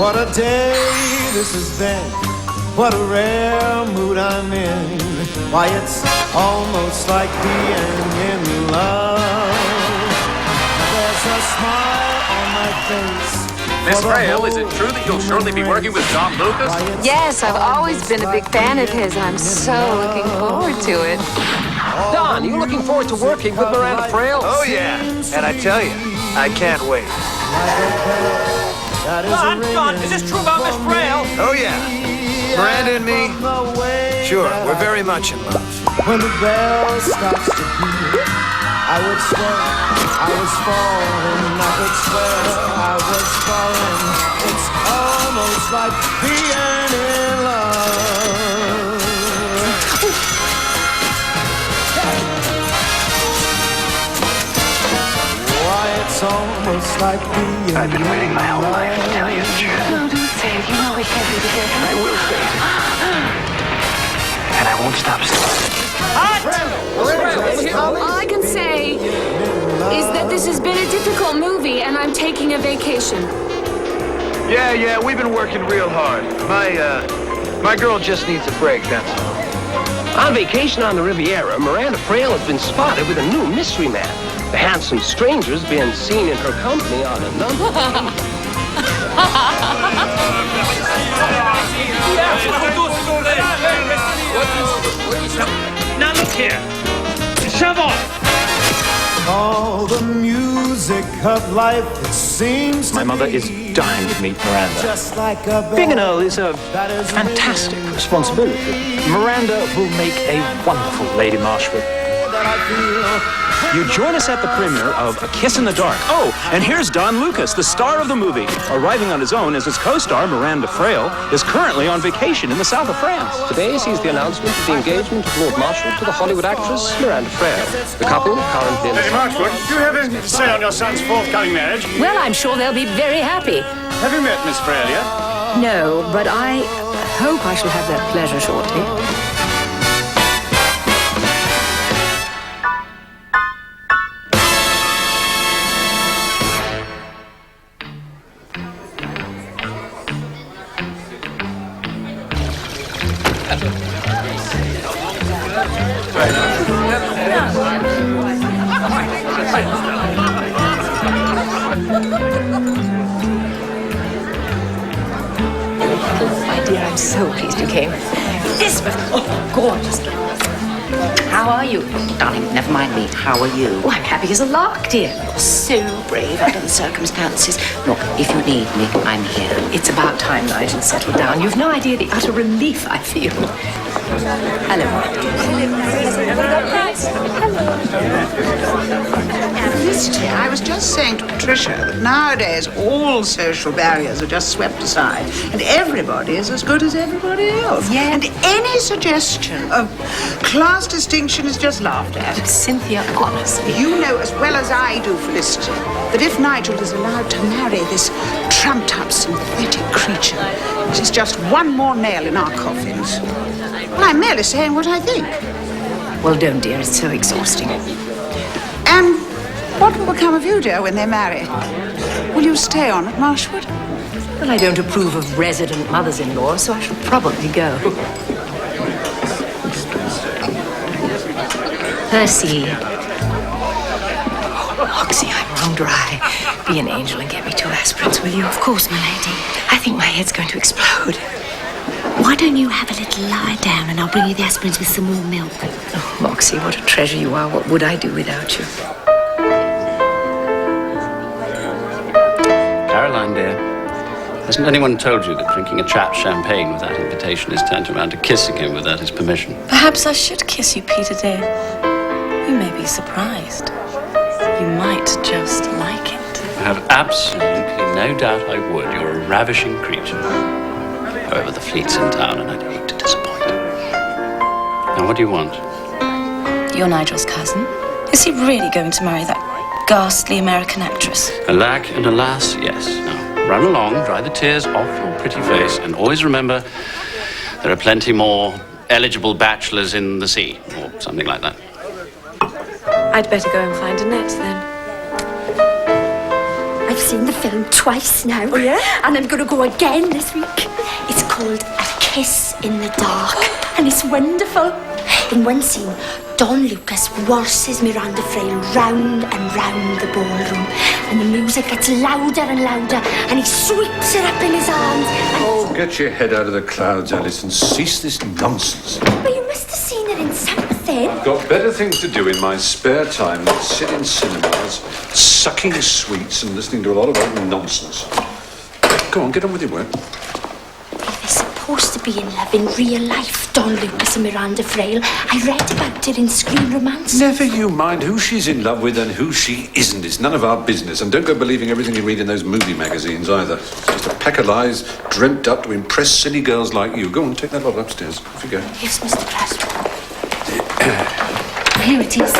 What a day this has been. What a rare mood I'm in. Why, it's almost like being in love. There's a smile on my face. Miss Frayle, is it true that you'll shortly be working with Don Lucas? Yes, I've always been a big fan of his. I'm so looking forward to it. Don, are you looking forward to working with Miranda Frayle? Oh, yeah. And I tell you, I can't wait. Don, is this true about Miss Frayle? Oh, yeah. Miranda and me, sure, we're very much in love. When the bell stops to beat, I would swear I was falling. I could swear I was falling. It's almost like being in love. Why, it's almost like being in love. I've been waiting my whole life to tell you the truth. No, don't say it. You know we can't be together. I will say it. And I won't stop saying it. All I can say is that this has been a difficult movie and I'm taking a vacation. Yeah, we've been working real hard. My girl just needs a break, that's all. On vacation on the Riviera, Miranda Frayle has been spotted with a new mystery man. The handsome stranger's been seen in her company on a number of Now look here. Shove off. All the music of life, it seems to My mother be is dying to meet Miranda. just like a bell. Being an Earl is a That is fantastic responsibility. Miranda will make a wonderful Lady Marshwood. that I feel. You join us at the premiere of A Kiss in the Dark. Oh, and here's Don Lucas, the star of the movie. Arriving on his own as his co-star, Miranda Frayle, is currently on vacation in the south of France. Today sees the announcement of the engagement of Lord Marshwood to the Hollywood actress Miranda Frayle. The couple currently in Lady Marshwood, do you have anything to say on your son's forthcoming marriage? Well, I'm sure they'll be very happy. Have you met Miss Frayle yet? No, but I hope I shall have that pleasure shortly. My dear, I'm so pleased you came. Elizabeth, oh, gorgeous. How are you? Darling, never mind me. How are you? Oh, I'm happy as a lark, dear. You're so brave under the circumstances. Look, if you need me, I'm here. It's about time Nigel settled down. You've no idea the utter relief I feel. Hello, my dear. Felicity, I was just saying to Patricia that nowadays all social barriers are just swept aside and everybody is as good as everybody else. Yeah. And any suggestion of class distinction is just laughed at. But Cynthia, honestly. You know as well as I do, Felicity, that if Nigel is allowed to marry this trumped-up synthetic creature, it is just one more nail in our coffins. Well, I'm merely saying what I think. Well, don't, dear. It's so exhausting. And what will become of you, dear, when they marry? Will you stay on at Marshwood? Well, I don't approve of resident mothers-in-law, so I shall probably go. Percy. Oh, Moxie, I'm wrong dry. Be an angel and get me 2 aspirins, will you? Of course, my lady. I think my head's going to explode. Why don't you have a little lie down and I'll bring you the aspirins with some more milk? Oh, Moxie, what a treasure you are. What would I do without you? Caroline, dear, hasn't anyone told you that drinking a chap's champagne without invitation is tantamount to kissing him without his permission? Perhaps I should kiss you, Peter, dear. You may be surprised. You might just like it. I have absolutely no doubt I would. You're a ravishing creature. However, the fleet's in town and I'd hate to disappoint. Now, what do you want? You're Nigel's cousin. Is he really going to marry that ghastly American actress? Alack and alas, yes. Now, run along, dry the tears off your pretty face, and always remember there are plenty more eligible bachelors in the sea, or something like that. I'd better go and find Annette, then. I I've seen the film twice now. Oh, yeah? And I'm going to go again this week. It's called A Kiss in the Dark. And it's wonderful. In one scene, Don Lucas waltzes Miranda Frayle round and round the ballroom. And the music gets louder and louder. And he sweeps it up in his arms. Oh, get your head out of the clouds, Alice, and cease this nonsense. But you must have seen it in something. I've got better things to do in my spare time than sit in cinemas, sucking sweets and listening to a lot of old nonsense. Go on, get on with your work. They're supposed to be in love in real life, Don Lucas and Miranda Frayle. I read about it in Screen Romance. Never you mind who she's in love with and who she isn't. It's none of our business. And don't go believing everything you read in those movie magazines either. It's just a pack of lies dreamt up to impress silly girls like you. Go on, take that lot upstairs. Off you go. Yes, Mr. Craswell. Here it is.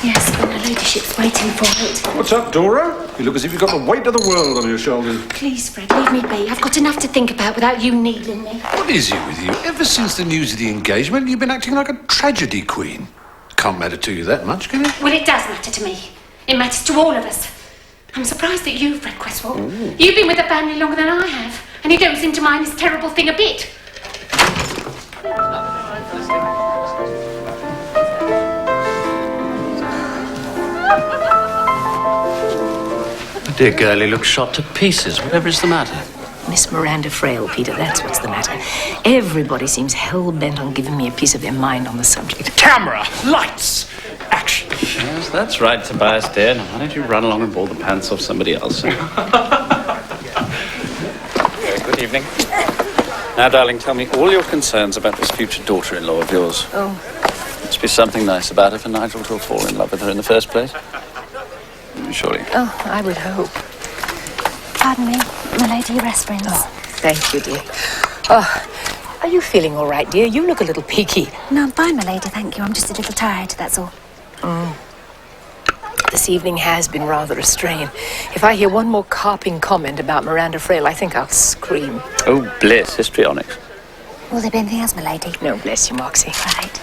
Yes, and her ladyship's waiting for it. What's up, Dora? You look as if you've got the weight of the world on your shoulders. Please, Fred, leave me be. I've got enough to think about without you needling me. What is it with you? Ever since the news of the engagement, you've been acting like a tragedy queen. Can't matter to you that much, can it? Well, it does matter to me. It matters to all of us. I'm surprised at you, Fred Cresswell. You've been with the family longer than I have, and you don't seem to mind this terrible thing a bit. Dear girl, he looks shot to pieces. Whatever is the matter? Miss Miranda Frayle, Peter, that's what's the matter. Everybody seems hell-bent on giving me a piece of their mind on the subject. Camera, lights, action. Yes, that's right, Tobias, dear. Now, why don't you run along and ball the pants off somebody else? Good evening. Now, darling, tell me all your concerns about this future daughter-in-law of yours. Oh. Must be something nice about her for Nigel to have fallen in love with her in the first place. Surely. Oh, I would hope. Pardon me, my lady, your aspirins. Oh, thank you, dear. Oh, are you feeling all right, dear? You look a little peaky. No, I'm fine, my lady, thank you. I'm just a little tired, that's all. This evening has been rather a strain. If I hear one more carping comment about Miranda Frayle, I think I'll scream. Oh, bliss, histrionics. Will there be anything else, my lady? No, bless you, Moxie. Right.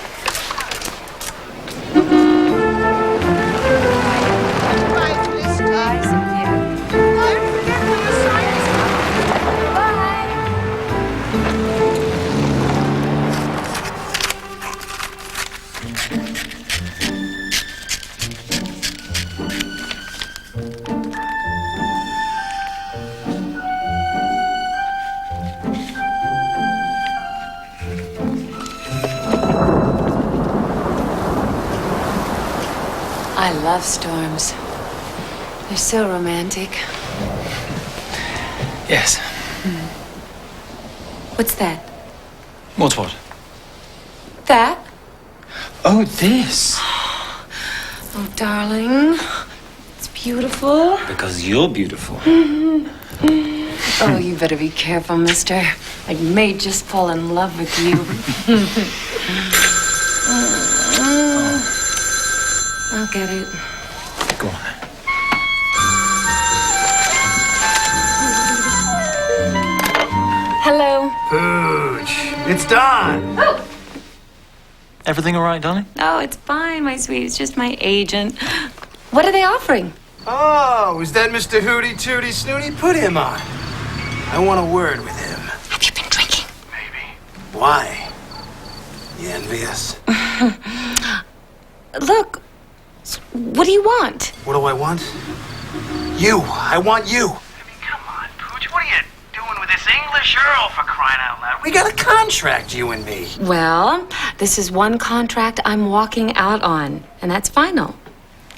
I love storms. They're so romantic. Yes. What's that? What's what? That? Oh, this. Oh, darling. It's beautiful. Because you're beautiful. Oh, you better be careful, mister. I may just fall in love with you. I'll get it. Go on. Hello. Pooch, it's Don. Oh. Everything all right, darling? Oh, it's fine, my sweet. It's just my agent. What are they offering? Oh, is that Mr. Hooty Tooty Snooty? Put him on. I want a word with him. Have you been drinking? Maybe. Why? You envious? Look, what do you want? What do I want? You. I want you. I mean, come on, Pooch. What are you doing with this English Earl, for crying out loud? We got a contract, you and me. Well, this is one contract I'm walking out on, and that's final.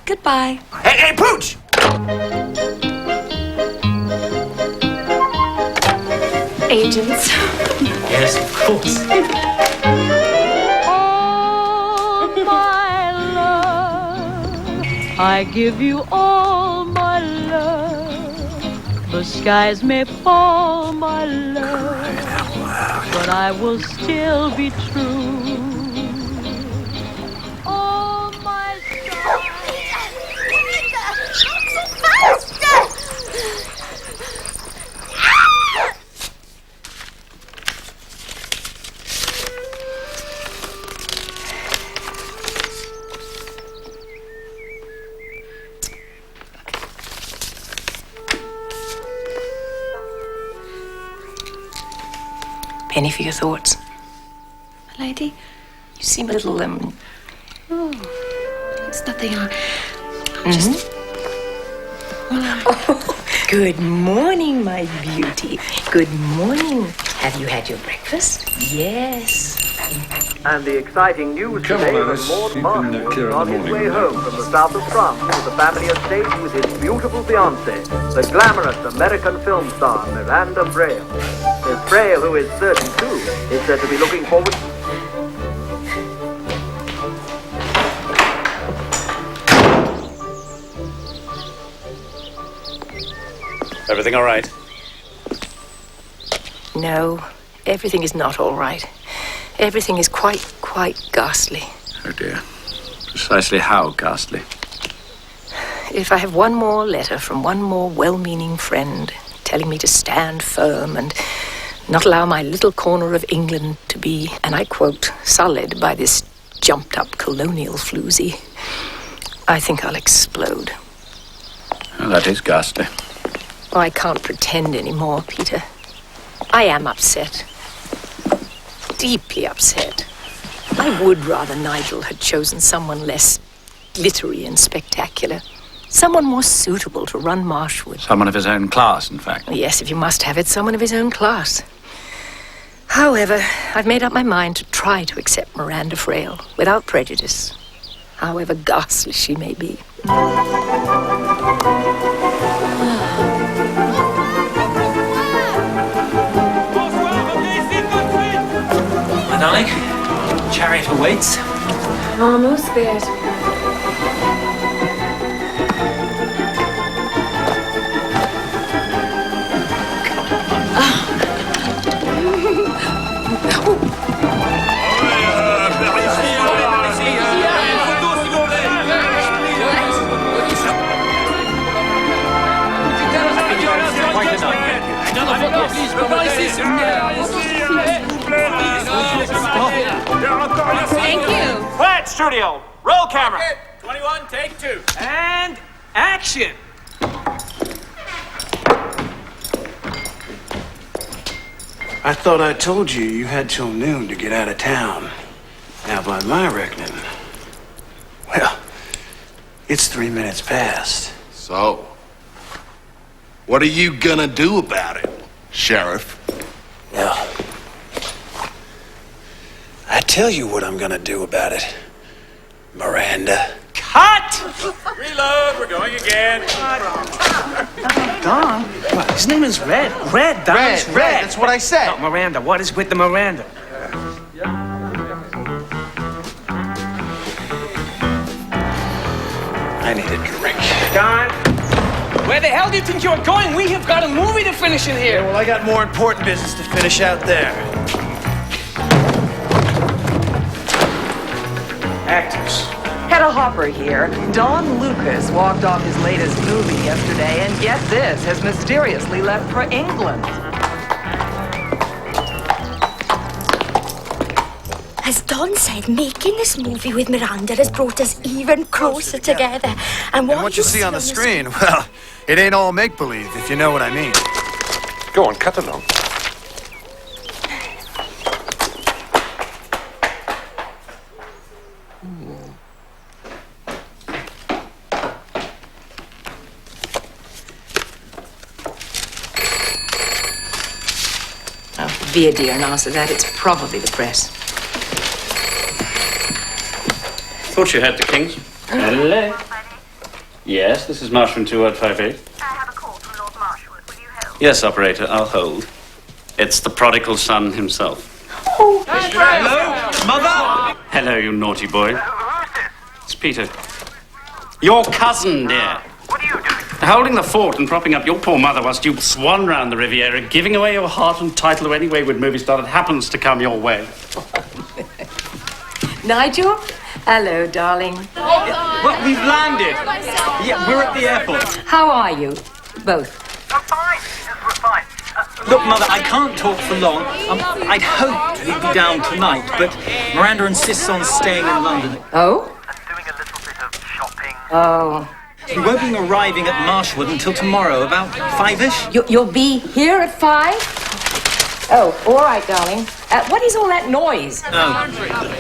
Goodbye. Hey, Pooch! Agents. Yes, of course. I give you all my love. The skies may fall, my love, but I will still be true. All my Penny for your thoughts. My lady? You seem a little, Oh, it's nothing. Just... Oh, good morning, my beauty. Good morning. Have you had your breakfast? Yes. And the exciting news today that Lord Marshwood is on his way home from the south of France with the family estate with his beautiful fiancée, the glamorous American film star Miranda Frayle. Miss Frayle, who is 32, is said to be looking forward... Everything all right? No, everything is not all right. Everything is quite ghastly. Oh, dear. Precisely how ghastly? If I have one more letter from one more well-meaning friend telling me to stand firm and not allow my little corner of England to be, and I quote, sullied by this jumped-up colonial floozy, I think I'll explode. Well, that is ghastly. Oh, I can't pretend anymore, Peter. I am upset. Deeply upset. I would rather Nigel had chosen someone less glittery and spectacular. Someone more suitable to run Marshwood. Someone of his own class, in fact. Yes, if you must have it, someone of his own class. However, I've made up my mind to try to accept Miranda Frayle without prejudice, however ghastly she may be. My darling, chariot awaits. Almost there. Thank you. Quiet, studio. Roll camera. 21, take 2. And action. I thought I told you you had till noon to get out of town. Now, by my reckoning, well, it's 3 minutes past. So, what are you gonna do about it, Sheriff? Well, I tell you what I'm gonna do about it, Miranda. Cut! Reload, we're going again. Don? What? His name is Red. Red, Don. Red, Red. That's what I said. No, Miranda. What is with the Miranda? I need a drink. Don? Where the hell do you think you're going? We have got a movie to finish in here. Yeah, well, I got more important business to finish out there. Actors. Hedda Hopper here. Don Lucas walked off his latest movie yesterday, and get this, has mysteriously left for England. As Don said, making this movie with Miranda has brought us even closer together. And what you see on the screen, well, it ain't all make-believe, if you know what I mean. Go on, cut along. Be a dear and answer that. It's probably the press. Thought you had the Kings. Hello. Yes, this is Marshman 2158. I have a call from Lord Marshwood. Will you help? Yes, operator, I'll hold. It's the prodigal son himself. Oh, hello, Mother. Hello, you naughty boy. It's Peter. Your cousin, dear. What are you doing? Holding the fort and propping up your poor mother whilst you swan round the Riviera, giving away your heart and title to any wayward movie star that happens to come your way. Nigel? Hello, darling. Well, we've landed. Yeah, we're at the airport. How are you? Both. I'm fine. Yes, we're fine. Look, Mother, I can't talk for long. I'd hoped we'd be down tonight, but Miranda insists on staying in London. Oh? I'm doing a little bit of shopping. Oh. We won't be arriving at Marshwood until tomorrow, about 5-ish. You'll be here at 5? Oh, all right, darling. What is all that noise? Oh,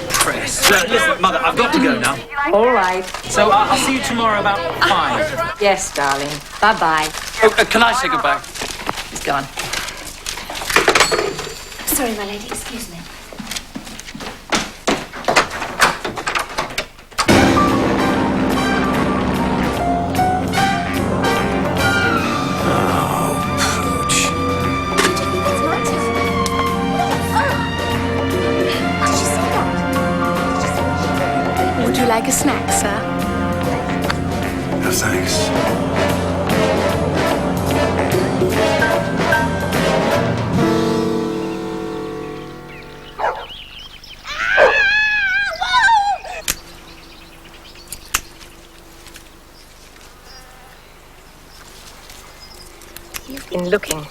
press. Listen, Mother, I've got to go now. All right. So I'll see you tomorrow about 5. Yes, darling. Bye-bye. Oh, can I say goodbye? He's gone. Sorry, my lady, excuse me. Would you like a snack, sir? No, thanks. You've been looking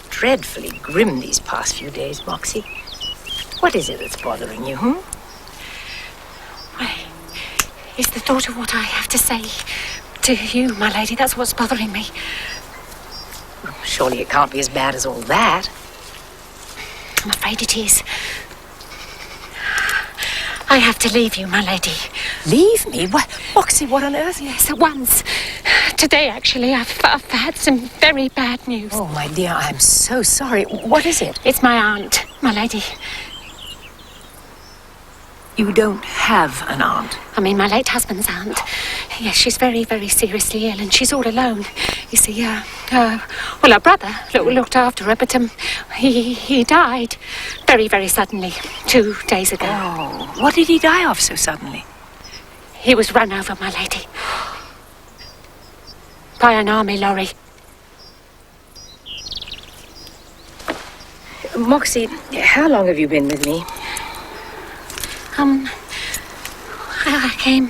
dreadfully grim these past few days, Moxie. What is it that's bothering you, Is the thought of what I have to say to you, my lady, that's what's bothering me. Surely it can't be as bad as all that. I'm afraid it is. I have to leave you, my lady. Leave me? What? Moxie, what on earth? Yes, at once. Today, actually, I've had some very bad news. Oh, my dear, I'm so sorry. What is it? It's my aunt, my lady. You don't have an aunt? I mean, my late husband's aunt. Yes, she's very, very seriously ill, and she's all alone. You see, well, her brother looked after her, but he died very, very suddenly 2 days ago. Oh, what did he die of so suddenly? He was run over, my lady, by an army lorry. Moxie, how long have you been with me? I came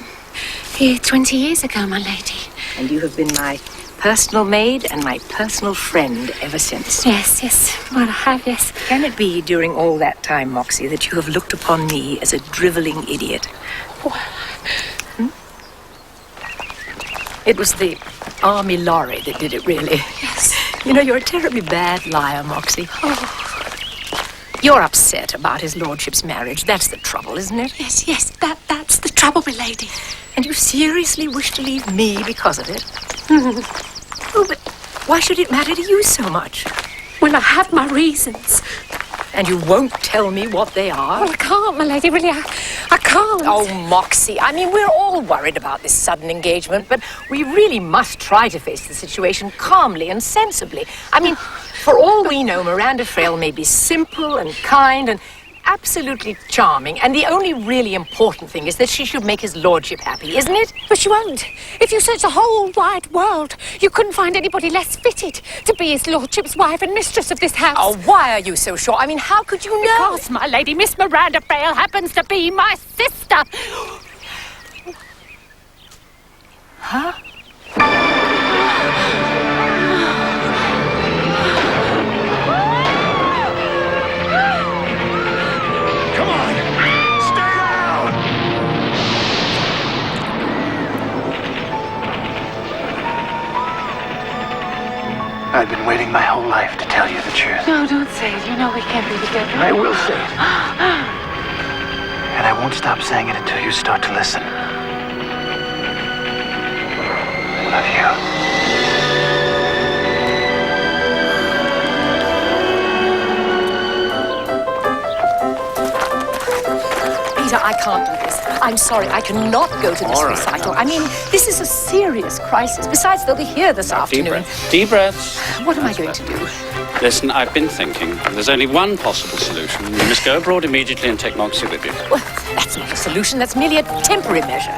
here 20 years ago, my lady. And you have been my personal maid and my personal friend ever since. Yes, well, I have, yes. Can it be during all that time, Moxie, that you have looked upon me as a drivelling idiot? It was the army lorry that did it, really. Yes. You know, you're a terribly bad liar, Moxie. Oh. You're upset about his lordship's marriage. That's the trouble, isn't it? Yes, that's the trouble, my lady. And you seriously wish to leave me because of it? Oh, but why should it matter to you so much? Well, I have my reasons. And you won't tell me what they are? Well, I can't, my lady, really, I can't. Oh, Moxie, I mean, we're all worried about this sudden engagement, but we really must try to face the situation calmly and sensibly. I mean, for all we know, Miranda Frayle may be simple and kind and absolutely charming, and the only really important thing is that she should make his lordship happy, isn't it? But she won't. If you search the whole wide world, you couldn't find anybody less fitted to be his lordship's wife and mistress of this house. Oh, why are you so sure? I mean, how could you know? Because, my lady, Miss Miranda Frayle happens to be my sister. Huh? I've been waiting my whole life to tell you the truth. No, don't say it. You know we can't be together. I will say it. And I won't stop saying it until you start to listen. I love you. Peter, I can't do this. I'm sorry, I cannot go to this recital. I mean, this is a serious crisis. Besides, they'll be here this afternoon. Deep breaths. What am I going to do? Listen, I've been thinking. There's only one possible solution. You must go abroad immediately and take Moxie with you. Well, that's not a solution. That's merely a temporary measure.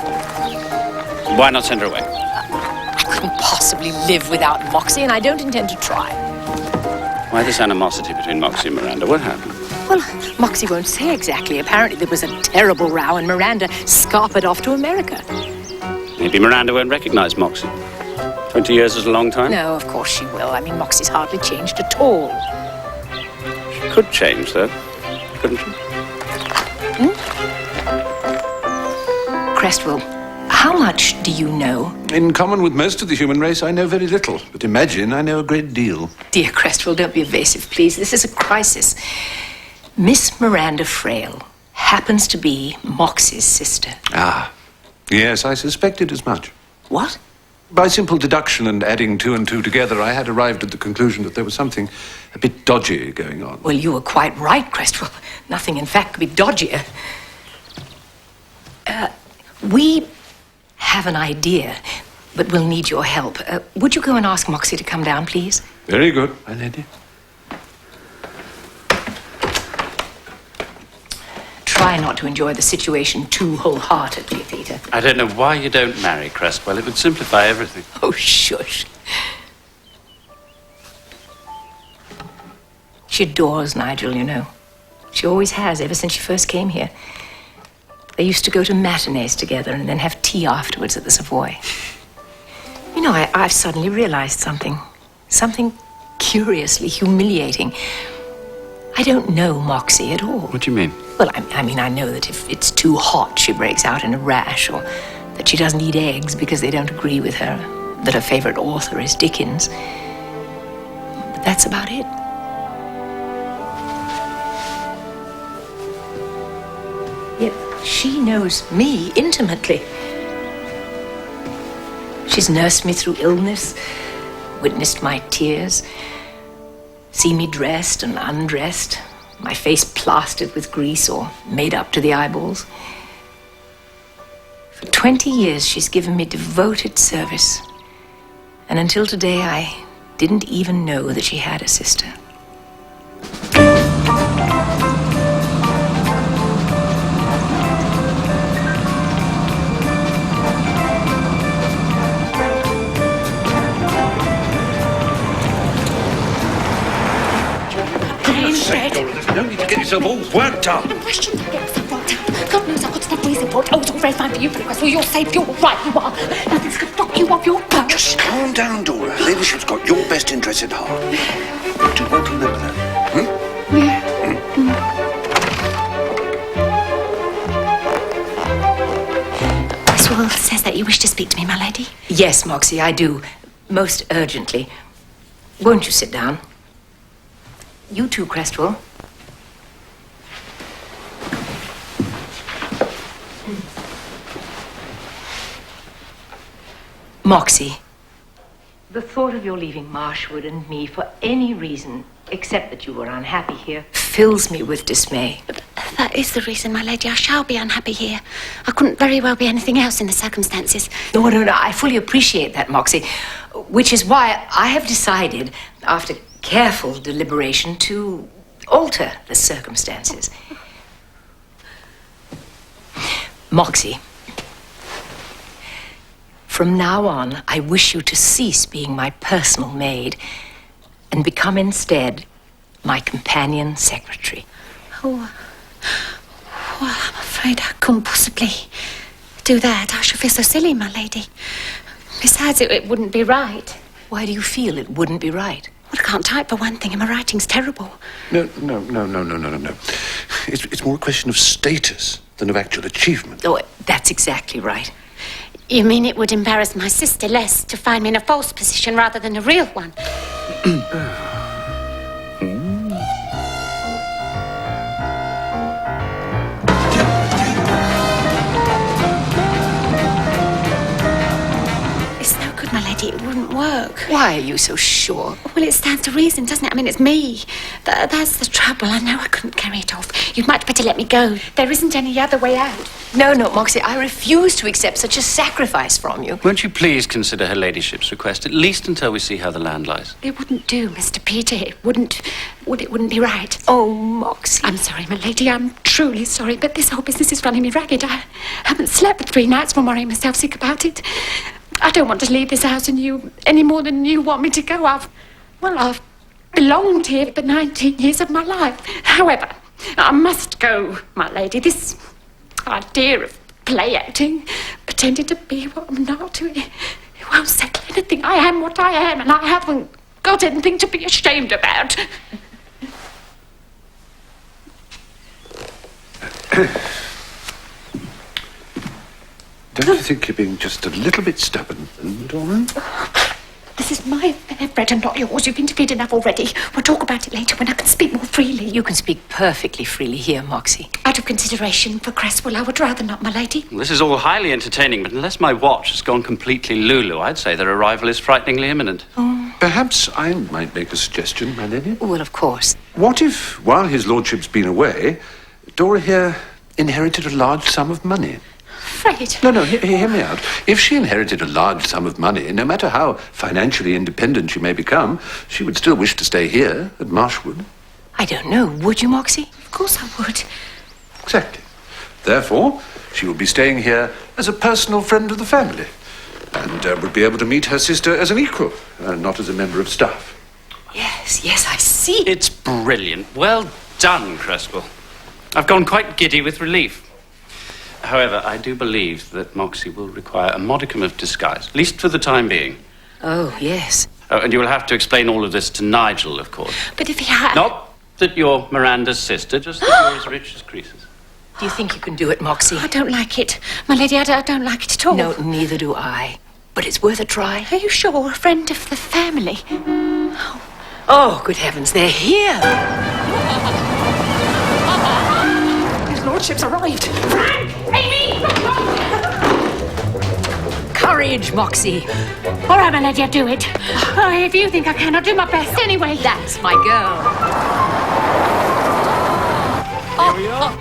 Why not send her away? I couldn't possibly live without Moxie, and I don't intend to try. Why this animosity between Moxie and Miranda? What happened? Well, Moxie won't say exactly. Apparently there was a terrible row and Miranda scarpered off to America. Maybe Miranda won't recognize Moxie. 20 years is a long time. No, of course she will. I mean, Moxie's hardly changed at all. She could change, though, couldn't she? Crest will How much do you know? In common with most of the human race, I know very little. But imagine I know a great deal. Dear Crestwell, don't be evasive, please. This is a crisis. Miss Miranda Frayle happens to be Moxie's sister. Ah, yes, I suspected as much. What? By simple deduction and adding two and two together, I had arrived at the conclusion that there was something a bit dodgy going on. Well, you were quite right, Crestwell. Nothing, in fact, could be dodgier. We have an idea, but we'll need your help. Would you go and ask Moxie to come down, please? Very good, my lady. Try not to enjoy the situation too wholeheartedly, Peter. I don't know why you don't marry Crestwell. It would simplify everything. Oh, shush. She adores Nigel, you know. She always has, ever since she first came here. They used to go to matinees together and then have tea afterwards at the Savoy. You know, I've suddenly realized something. Something curiously humiliating. I don't know Moxie at all. What do you mean? Well, I mean, I know that if it's too hot, she breaks out in a rash, or that she doesn't eat eggs because they don't agree with her, that her favorite author is Dickens. But that's about it. Yet she knows me intimately. She's nursed me through illness, witnessed my tears, seen me dressed and undressed, my face plastered with grease or made up to the eyeballs. For 20 years, she's given me devoted service. And until today, I didn't even know that she had a sister. You don't need to get yourself all worked up. Why shouldn't I get myself worked up? God knows I've got enough reason for it. Oh, it's all very fine for you, but well, you're safe, you're right, you are. Nothing's going to knock you off your perch. Just calm down, Dora. Her ladyship's got your best interests at heart. You do want to remember that. Miss World says that you wish to speak to me, my lady. Yes, Moxie, I do. Most urgently. Won't you sit down? You too, Crestwell. Moxie, the thought of your leaving Marshwood and me for any reason, except that you were unhappy here, fills me with dismay. That is the reason, my lady. I shall be unhappy here. I couldn't very well be anything else in the circumstances. No, I fully appreciate that, Moxie, which is why I have decided, after careful deliberation, to alter the circumstances. Moxie, from now on, I wish you to cease being my personal maid and become instead my companion secretary. Oh, well, I'm afraid I couldn't possibly do that. I should feel so silly, my lady. Besides, it wouldn't be right. Why do you feel it wouldn't be right? Well, I can't type for one thing, and my writing's terrible. No. It's more a question of status than of actual achievement. Oh, that's exactly right. You mean it would embarrass my sister less to find me in a false position rather than a real one? It's no good, my lady. It wouldn't work. Why are you so sure? Well, it stands to reason, doesn't it? I mean, it's me. That's the trouble. I know I couldn't carry it off. You'd much better let me go. There isn't any other way out. No, Moxie, I refuse to accept such a sacrifice from you. Won't you please consider her ladyship's request, at least until we see how the land lies? It wouldn't do, Mr. Peter. It wouldn't be right. Oh, Moxie. I'm sorry, my lady. I'm truly sorry, but this whole business is running me ragged. I haven't slept for 3 nights from worrying myself sick about it. I don't want to leave this house any more than you want me to go. I've belonged here for 19 years of my life. However, I must go, my lady. This idea of play acting, pretending to be what I'm not, it won't settle anything. I am what I am, and I haven't got anything to be ashamed about. Don't you think you're being just a little bit stubborn, Dora? This is my affair, Fred, and not yours. You've interfered enough already. We'll talk about it later when I can speak more freely. You can speak perfectly freely here, Moxie. Out of consideration for Cresswell, I would rather not, my lady. Well, this is all highly entertaining, but unless my watch has gone completely Lulu, I'd say their arrival is frighteningly imminent. Perhaps I might make a suggestion, my lady. Well, of course. What if, while his lordship's been away, Dora here inherited a large sum of money? Fred. No, hear me out. If she inherited a large sum of money, no matter how financially independent she may become, she would still wish to stay here at Marshwood. I don't know. Would you, Moxie? Of course I would. Exactly. Therefore, she will be staying here as a personal friend of the family and would be able to meet her sister as an equal, not as a member of staff. Yes, I see. It's brilliant. Well done, Cresswell. I've gone quite giddy with relief. However, I do believe that Moxie will require a modicum of disguise, at least for the time being. Oh, yes. Oh, and you will have to explain all of this to Nigel, of course. But if he had... Not that you're Miranda's sister, just that you're as rich as Croesus. Do you think you can do it, Moxie? I don't like it. My lady, I don't like it at all. No, neither do I. But it's worth a try. Are you sure? A friend of the family? Oh, good heavens, they're here! His lordship's arrived. Frank! Amy! Courage, Moxie. All right, my lady, I'll do it. Oh, if you think I can, I'll do my best anyway. That's my girl. Here we are.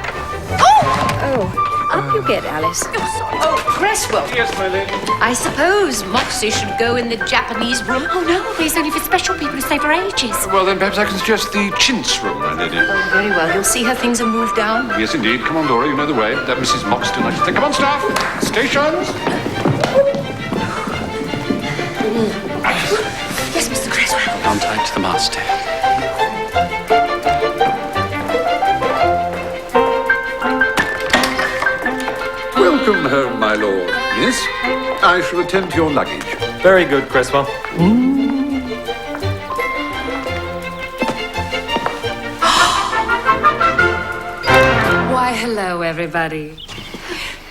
Up you get, Alice. Oh, Cresswell. Yes, my lady. I suppose Moxie should go in the Japanese room. Oh, no, it's only for special people who stay for ages. Well, then perhaps I can suggest the chintz room, my lady. Oh, very well. You'll see her things are moved down. Yes, indeed. Come on, Dora, you know the way. That Mrs. Moxton, I should think. Come on, staff. Stations. Yes, Mr. Cresswell. On tight to the master. Welcome home, my lord. Yes? I shall attend to your luggage. Very good, Cresswell. Why, hello, everybody.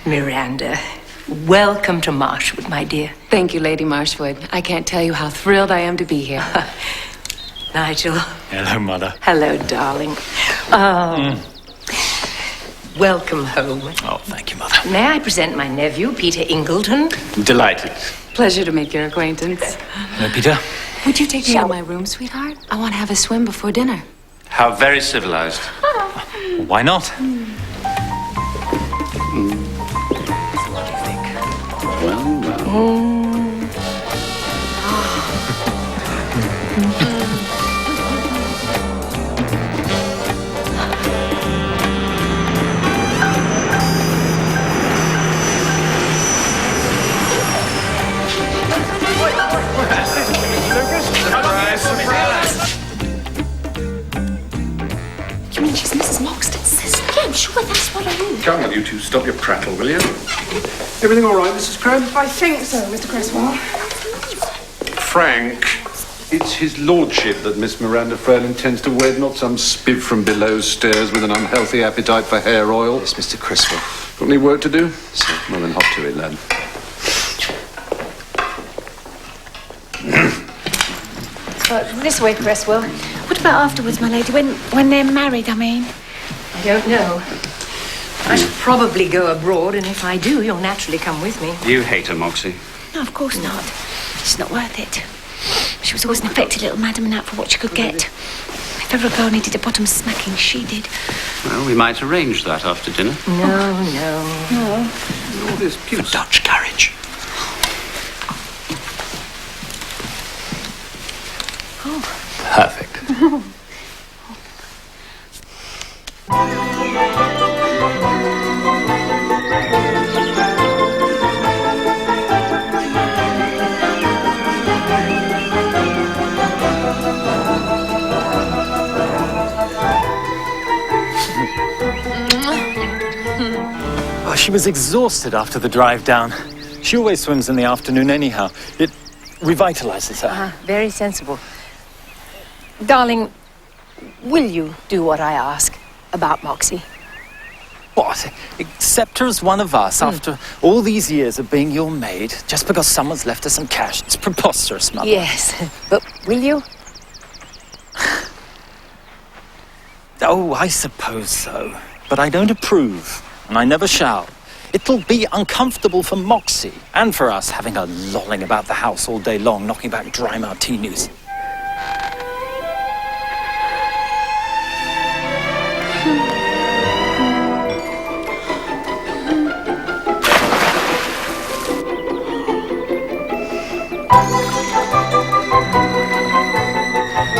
Miranda, welcome to Marshwood, my dear. Thank you, Lady Marshwood. I can't tell you how thrilled I am to be here. Nigel. Hello, Mother. Hello, darling. Welcome home. Oh, thank you, Mother. May I present my nephew, Peter Ingleton? Delighted. Pleasure to make your acquaintance. Hello, Peter. Would you take me out my room, sweetheart? I want to have a swim before dinner. How very civilized. Why not? What do you think? Well. You mean she's Mrs. Moxton's sister? Yeah, I'm sure that's what I mean. Come on, you two, stop your prattle, will you? Everything all right, Mrs. Crabbe? I think so, Mr. Cresswell. Frank, it's his lordship that Miss Miranda Frayle intends to wed, not some spiv from below stairs with an unhealthy appetite for hair oil. Yes, Mr. Cresswell. Got any work to do? Well, then hop to it, lad. This way, Cresswell. What about afterwards, my lady? When they're married, I mean? I don't know. I should probably go abroad, and if I do, you'll naturally come with me. You hate her, Moxie. No, of course not. It's not worth it. She was always an affected little madam and out for what she could get. If ever a girl needed a bottom smacking, she did. Well, we might arrange that after dinner. No. All this puce. Dutch carriage. Perfect. Oh, she was exhausted after the drive down. She always swims in the afternoon anyhow. It revitalizes her. Very sensible. Darling, will you do what I ask about Moxie? What? Accept her as one of us after all these years of being your maid, just because someone's left her some cash? It's preposterous, Mother. Yes, but will you? Oh, I suppose so. But I don't approve, and I never shall. It'll be uncomfortable for Moxie, and for us, having her lolling about the house all day long, knocking back dry martinis.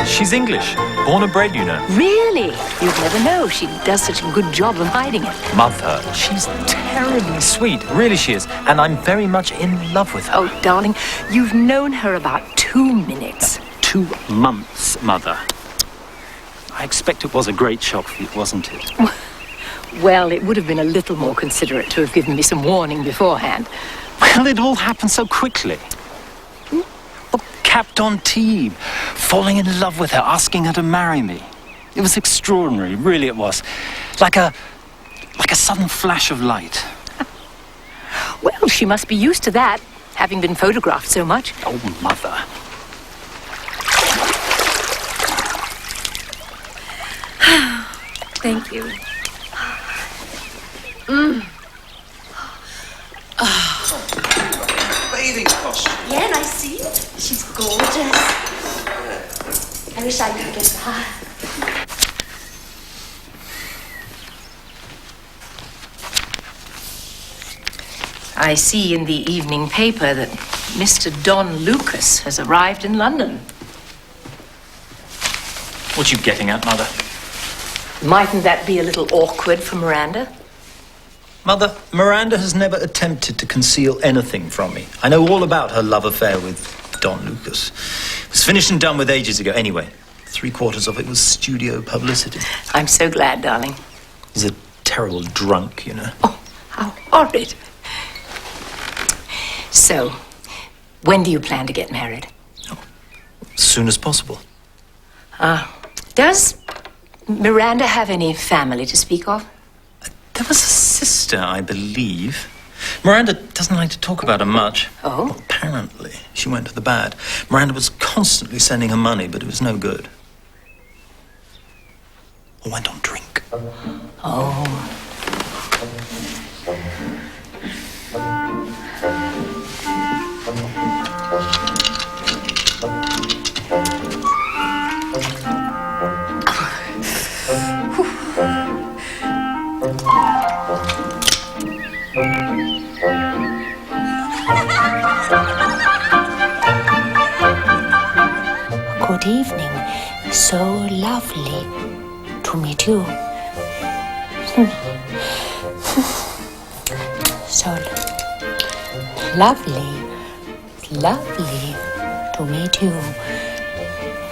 She's English, born and bred, you know. Really? You'd never know. She does such a good job of hiding it. Mother, she's terribly sweet, really she is, and I'm very much in love with her. Oh, darling, you've known her about 2 minutes. 2 months, Mother. I expect it was a great shock for you, wasn't it? Well, it would have been a little more considerate to have given me some warning beforehand. Well, it all happened so quickly. Look, Captain Antibes, falling in love with her, asking her to marry me. It was extraordinary, really it was. Like a sudden flash of light. Well, she must be used to that, having been photographed so much. Oh, Mother. Thank you. Bathing costume. Yeah, and I see it. She's gorgeous. I wish I could get that. I see in the evening paper that Mr. Don Lucas has arrived in London. What you getting at, Mother? Mightn't that be a little awkward for Miranda? Mother, Miranda has never attempted to conceal anything from me. I know all about her love affair with Don Lucas. It was finished and done with ages ago. Anyway, 3/4 of it was studio publicity. I'm so glad, darling. He's a terrible drunk, you know. Oh, how horrid. So, when do you plan to get married? As soon as possible. Does Miranda have any family to speak of? There was a sister, I believe. Miranda doesn't like to talk about her much. Oh? Well, apparently, she went to the bad. Miranda was constantly sending her money, but it was no good. Or went on drink. Oh. Good evening. So lovely to meet you. So lovely to meet you.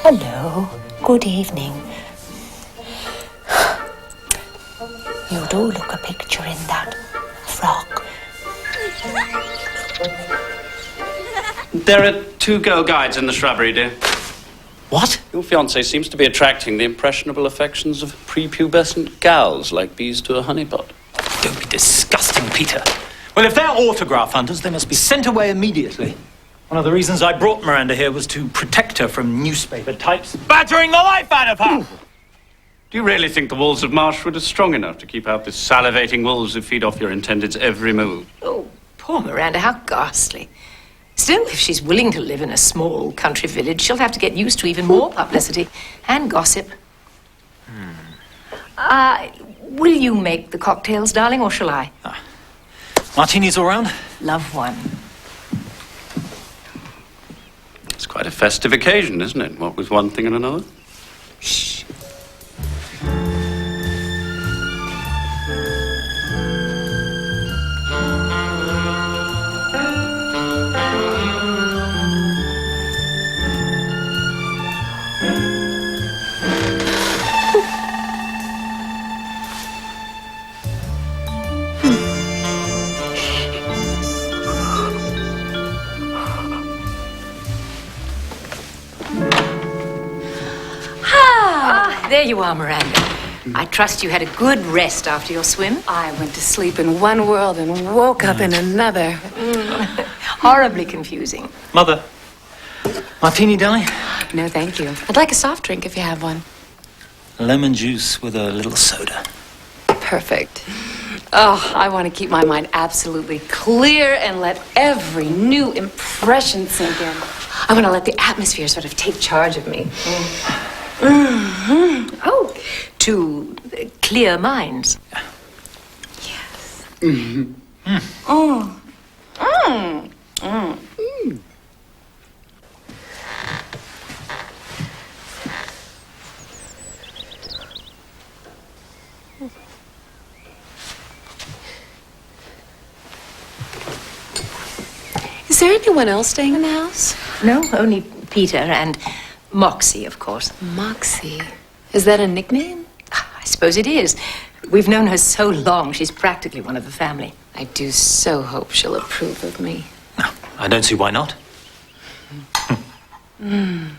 Hello. Good evening. You do look a picture in that frock. There are 2 girl guides in the shrubbery, dear. What? Your fiancé seems to be attracting the impressionable affections of prepubescent gals like bees to a honeypot. Don't be disgusting, Peter. Well, if they're autograph hunters, they must be sent away immediately. One of the reasons I brought Miranda here was to protect her from newspaper types badgering the life out of her. Do you really think the walls of Marshwood are strong enough to keep out the salivating wolves who feed off your intended's every move? Oh, poor Miranda, how ghastly. Still, if she's willing to live in a small country village, she'll have to get used to even more publicity and gossip. Will you make the cocktails, darling, or shall I? Martinis all round? Love one. It's quite a festive occasion, isn't it? What with one thing and another? Shh. There you are, Miranda. I trust you had a good rest after your swim. I went to sleep in one world and woke up in another. Horribly confusing. Mother, martini, darling? No, thank you. I'd like a soft drink if you have one. Lemon juice with a little soda. Perfect. Oh, I want to keep my mind absolutely clear and let every new impression sink in. I want to let the atmosphere sort of take charge of me. Mm-hmm. Oh, to clear minds. Yes. Mm-hmm. Mm. Mm. Mm. Mm. Is there anyone else staying in the house? No, only Peter and Moxie, of course. Moxie? Is that a nickname? I suppose it is. We've known her so long, she's practically one of the family. I do so hope she'll approve of me. I don't see why not. Mm.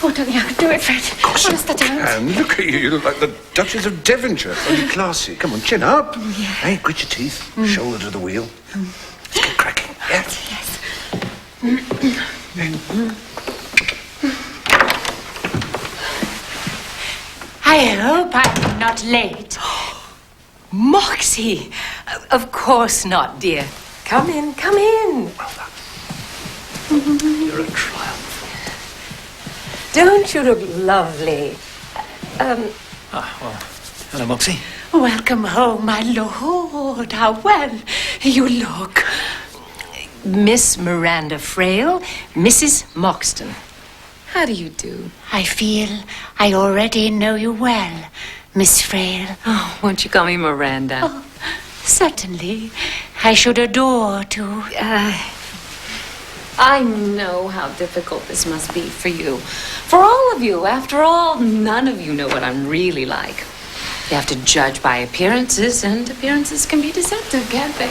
Oh, don't you do it, Fred. Honest, I don't. And look at you. You look like the Duchess of Devonshire. Only classy. Come on, chin up. Yeah. Hey, grit your teeth. Shoulder to the wheel. Let's get cracking. Yeah. Yes. I hope I'm not late. Moxie! Of course not, dear. Come in, come in. Well done. You're a triumph. Don't you look lovely? Well, hello, Moxie. Welcome home, my lord. How well you look. Miss Miranda Frayle, Mrs. Moxton. How do you do? I feel I already know you well, Miss Frayle. Oh, won't you call me Miranda? Oh, certainly. I should adore to... I know how difficult this must be for you. For all of you. After all, none of you know what I'm really like. You have to judge by appearances, and appearances can be deceptive, can't they?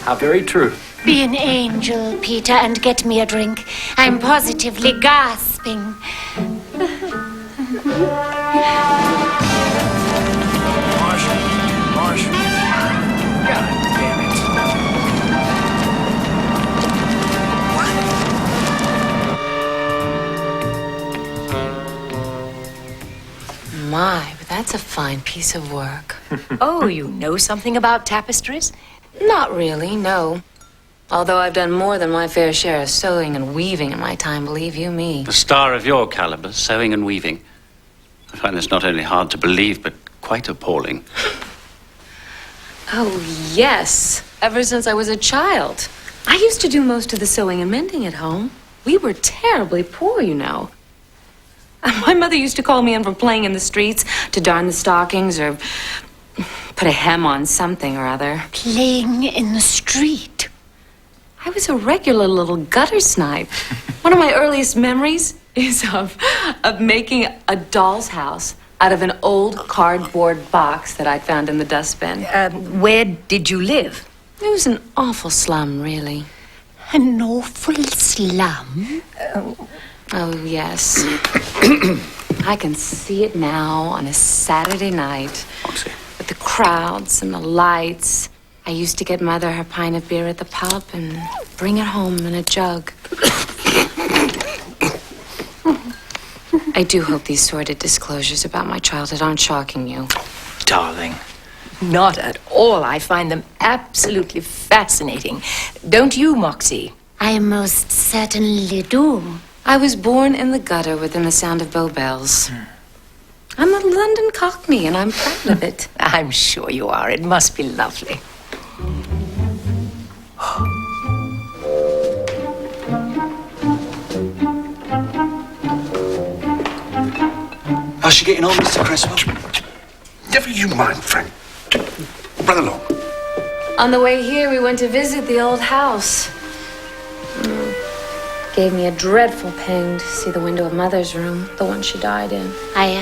How very true. Be an angel, Peter, and get me a drink. I'm positively gasping. Marshall. God damn it. My, but that's a fine piece of work. Oh, you know something about tapestries? Not really, no. Although I've done more than my fair share of sewing and weaving in my time, believe you me. A star of your caliber, sewing and weaving. I find this not only hard to believe, but quite appalling. Oh, yes. Ever since I was a child. I used to do most of the sewing and mending at home. We were terribly poor, you know. My mother used to call me in from playing in the streets to darn the stockings or put a hem on something or other. Playing in the street? I was a regular little gutter snipe. One of my earliest memories is of making a doll's house out of an old cardboard box that I found in the dustbin. Where did you live? It was an awful slum, really. An awful slum? Oh, yes. I can see it now on a Saturday night. Moxie. With the crowds and the lights. I used to get Mother her pint of beer at the pub and bring it home in a jug. I do hope these sordid disclosures about my childhood aren't shocking you. Darling. Not at all. I find them absolutely fascinating. Don't you, Moxie? I most certainly do. I was born in the gutter within the sound of Bow Bells. I'm a London Cockney, and I'm proud of it. I'm sure you are. It must be lovely. How's she getting on, Mr. Cresswell? Never you mind, Frank. Run along. On the way here, we went to visit the old house. Gave me a dreadful pang to see the window of Mother's room, the one she died in. I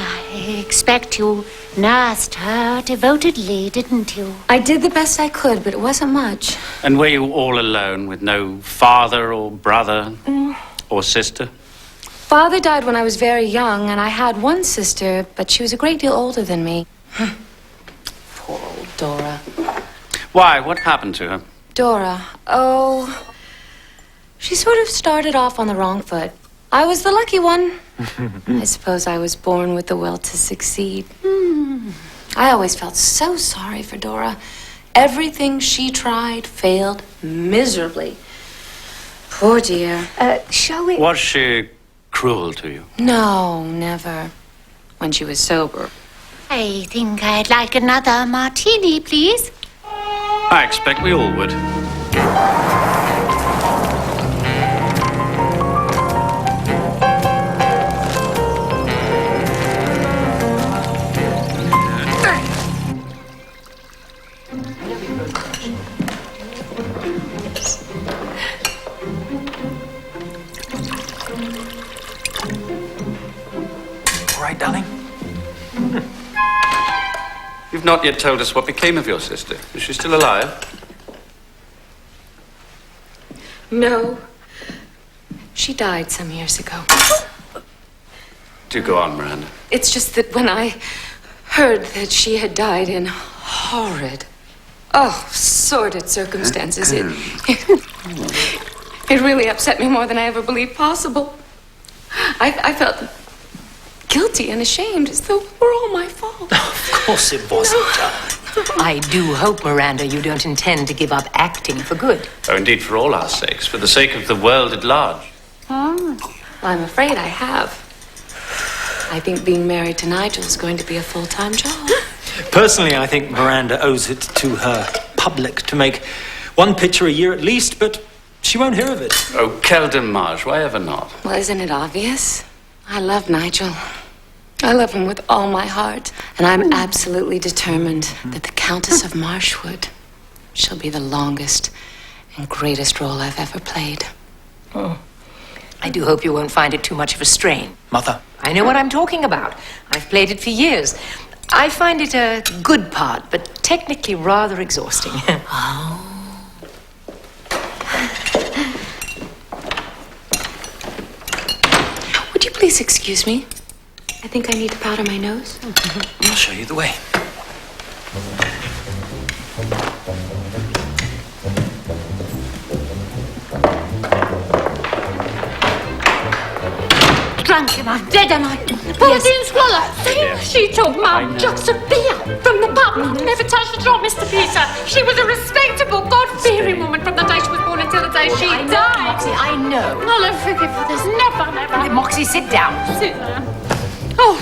expect you nursed her devotedly, didn't you? I did the best I could, but it wasn't much. And were you all alone with no father or brother or sister? Father died when I was very young, and I had one sister, but she was a great deal older than me. Poor old Dora. Why? What happened to her? Dora, oh... She sort of started off on the wrong foot. I was the lucky one. I suppose I was born with the will to succeed. I always felt so sorry for Dora. Everything she tried failed miserably. Poor dear. Shall we... Was she cruel to you? No, never. When she was sober. I think I'd like another martini, please. I expect we all would. Darling? You've not yet told us what became of your sister. Is she still alive? No. She died some years ago. Do go on, Miranda. It's just that when I heard that she had died in horrid, sordid circumstances, it really upset me more than I ever believed possible. I felt guilty and ashamed, as though it were all my fault. Of course it wasn't, darling. I do hope, Miranda, you don't intend to give up acting for good. Oh, indeed, for all our sakes, for the sake of the world at large. I'm afraid I have. I think being married to Nigel is going to be a full-time job. Personally, I think Miranda owes it to her public to make one picture a year at least, but she won't hear of it. Oh, quel dommage, why ever not? Well, isn't it obvious? I love Nigel. I love him with all my heart. And I'm absolutely determined that the Countess of Marshwood shall be the longest and greatest role I've ever played. I do hope you won't find it too much of a strain. Mother. I know what I'm talking about. I've played it for years. I find it a good part, but technically rather exhausting. Would you please excuse me? I think I need to powder my nose. I'll show you the way. Drunk am I? Dead am I? Poor swallow. She took my jugs of beer from the pub. Never touched a drop, Mr. Peter. She was a respectable, God-fearing woman from the day she was born until the day she died. Moxie, I know. I'll forgive her this. Never, never. Moxie, sit down. Sit down. Oh,